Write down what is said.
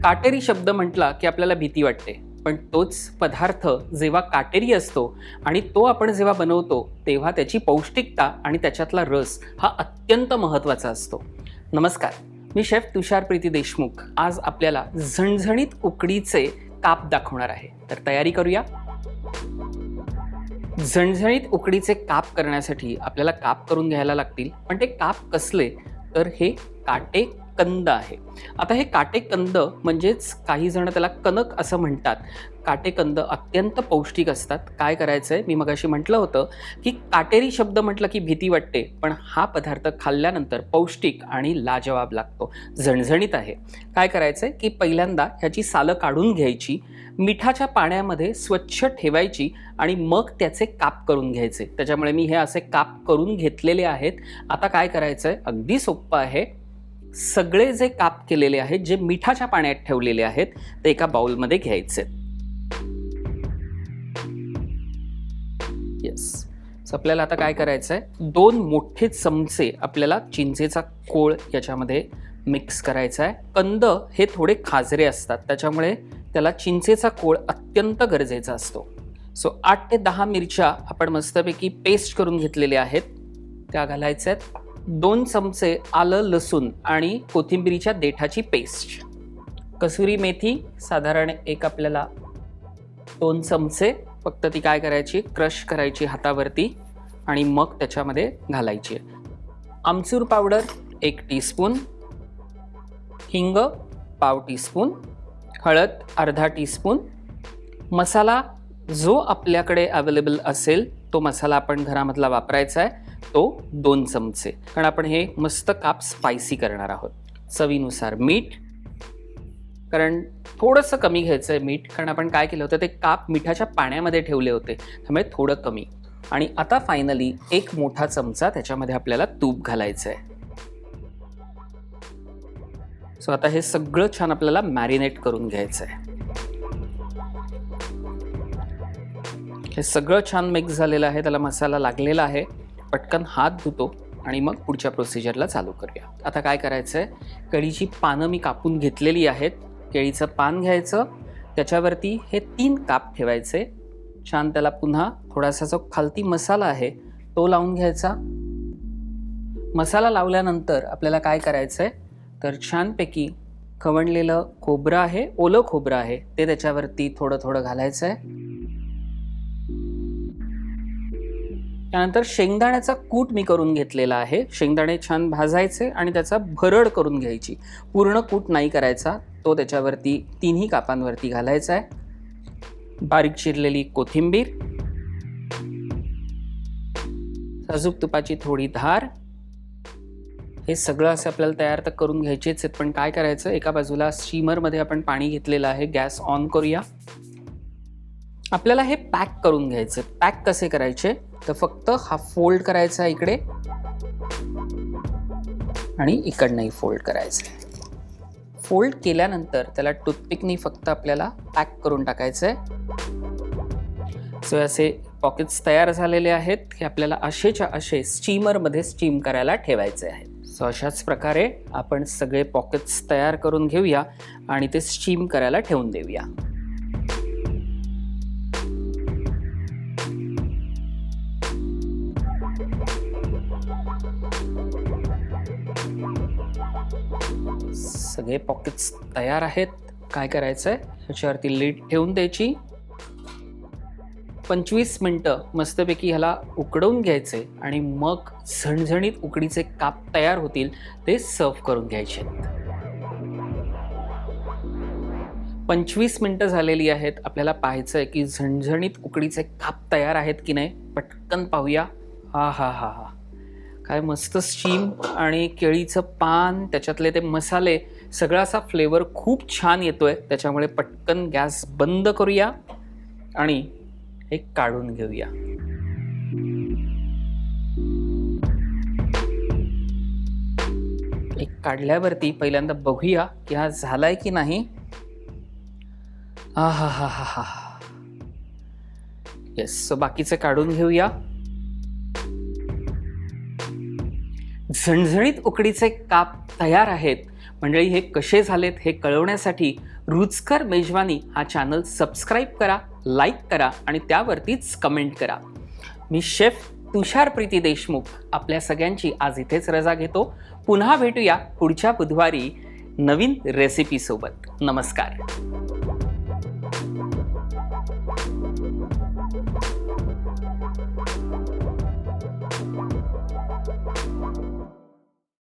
काटेरी शब्द म्हटला की आपल्याला भीती वाटते, पण तोच पदार्थ जेव्हा काटेरी असतो आणि तो आपण जेव्हा बनवतो तेव्हा त्याची पौष्टिकता आणि त्याच्यातला रस हा अत्यंत महत्त्वाचा असतो. नमस्कार, मी शेफ तुषार प्रीती देशमुख आज आपल्याला झणझणीत उकडीचे काप दाखवणार आहे. तर तयारी करूया. झणझणीत उकडीचे काप करण्यासाठी आपल्याला काप करून घ्यायला लागतील, पण ते काप कसले तर हे काटे कंद आहे. आता हे काटे कंद म्हणजेच काही जण त्याला कणक असं म्हणतात. काटे कंद अत्यंत पौष्टिक असतात. काय करायचंय, मी मगाशी म्हटलं होतं की काटेरी शब्द म्हटलं की भीती वाटते, पण हा पदार्थ खाल्ल्यानंतर पौष्टिक आणि लाजवाब लागतो, झणझणीत आहे. काय करायचंय की पहिल्यांदा ह्याची सालं काढून घ्यायची, मिठाच्या पाण्यामध्ये स्वच्छ ठेवायची आणि मग त्याचे काप करून घ्यायचे. त्याच्यामुळे मी हे असे काप करून घेतलेले आहेत. आता काय करायचंय, अगदी सोपं आहे. सगळे जे काप केलेले आहेत, जे मिठाच्या पाण्यात ठेवलेले आहेत, ते एका बाउलमध्ये घ्यायचे. येस. सो आपल्याला आता काय करायचंय, 2 मोठे चमचे आपल्याला चिंचेचा कोळ याच्यामध्ये मिक्स करायचा आहे. कंद हे थोडे खाजरे असतात, त्याच्यामुळे त्याला चिंचेचा कोळ अत्यंत गरजेचा असतो. सो 8 ते 10 मिरच्या आपण मस्तपैकी पेस्ट करून घेतलेल्या आहेत, त्या घालायच्या आहेत. 2 चमचे आलं, लसूण आणि कोथिंबिरीच्या देठाची पेस्ट. कसुरी मेथी साधारण एक आपल्याला 2 चमचे, फक्त ती काय करायची, क्रश करायची हातावरती आणि मग त्याच्यामध्ये घालायची. आमचूर पावडर 1 टीस्पून, हिंग पाव टीस्पून, हळद अर्धा टीस्पून. मसाला जो आपल्याकडे अवेलेबल असेल तो मसाला आपण घरामधला वापरायचा आहे, तो 2 चमचे, कारण आपण हे मस्त काप स्पायसी करणार आहोत. चवीनुसार मीठ, कारण थोडंसं कमी घ्यायचं आहे मीठ, कारण आपण काय केलं होतं, ते काप मिठाच्या पाण्यामध्ये ठेवले होते, त्यामुळे थोडं कमी. आणि आता फायनली 1 मोठा चमचा त्याच्यामध्ये आपल्याला तूप घालायचं आहे. सो आता हे सगळं छान आपल्याला मॅरिनेट करून घ्यायचं आहे. हे सगळं छान मिक्स झालेलं आहे, त्याला मसाला लागलेला आहे. पटकन हात धुतो आणि मग पुढच्या प्रोसिजरला चालू करूया. आता काय करायचं आहे, केळीची पानं मी कापून घेतलेली आहेत. केळीचं पान घ्यायचं, त्याच्यावरती हे 3 काप ठेवायचे. छान त्याला पुन्हा थोडासा जो खालती मसाला आहे तो लावून घ्यायचा. मसाला लावल्यानंतर आपल्याला काय करायचं आहे, तर छानपैकी खवणलेलं खोबरं आहे, ओलं खोबरं आहे, ते त्याच्यावरती थोडं थोडं घालायचं आहे. त्यानंतर शेंगदाण्याचा कूट मी करून घेतलेला आहे. शेंगदाणे छान भाजायचे आणि त्याचा भरड करून घ्यायची. पूर्ण कूट नाही करायचा, तो त्याच्यावरती 3ही कापांवरती घालायचा आहे. बारीक चिरलेली कोथिंबीर, साजूक तुपाची थोडी धार, हे सगळं असं आपल्याला तयार तर करून घ्यायचेच आहेत. पण काय करायचं, एका बाजूला स्टीमरमध्ये आपण पाणी घेतलेलं आहे, गॅस ऑन करूया. आपल्याला हे पॅक करून घ्यायचं. पॅक कसे करायचे, तर फक्त हा फोल्ड करायचा इकडे आणि इकडनंही फोल्ड करायचं. फोल्ड केल्यानंतर त्याला टूथपिकनी फक्त आपल्याला पॅक करून टाकायचं आहे. सो असे पॉकेट्स तयार झालेले आहेत, हे आपल्याला असेच्या असे स्टीमरमध्ये स्टीम करायला ठेवायचे आहेत. सो अशाच प्रकारे आपण सगळे पॉकेट्स तयार करून घेऊया आणि ते स्टीम करायला ठेवून देऊया. सगळे पॉकेट्स तयार आहेत. काय करायचं आहे, ह्याच्यावरती लीड ठेवून द्यायची. 25 मिनटं मस्तपैकी ह्याला उकडवून घ्यायचे आणि मग झणझणीत उकडीचे काप तयार होतील, ते सर्व करून घ्यायचे. 25 मिनटं झालेली आहेत. आपल्याला पाहायचं आहे की झणझणीत उकडीचे काप तयार आहेत की नाही. पटकन पाहूया. हा हा हा हा, काय मस्त स्टीम आणि केळीचं पान, त्याच्यातले ते मसाले, सगळा असा फ्लेवर खूप छान येतोय. त्याच्यामुळे पटकन गॅस बंद करूया आणि हे काढून घेऊया. एक काढल्यावरती पहिल्यांदा बघूया की हा झालाय की नाही. हा हा हा हा हा, येस. सो बाकीचे काढून घेऊया. झणझणीत उकडीचे काप तयार आहेत, मंडळी, हे कसे झालेत हे कळवण्यासाठी रुचकर मेजवानी हा चॅनल सबस्क्राईब करा, लाईक करा आणि त्यावरतीच कमेंट करा. मी शेफ तुषार प्रीती देशमुख आपल्या सगळ्यांची आज इथेच रजा घेतो. पुन्हा भेटूया पुढच्या बुधवारी नवीन रेसिपीसोबत. नमस्कार.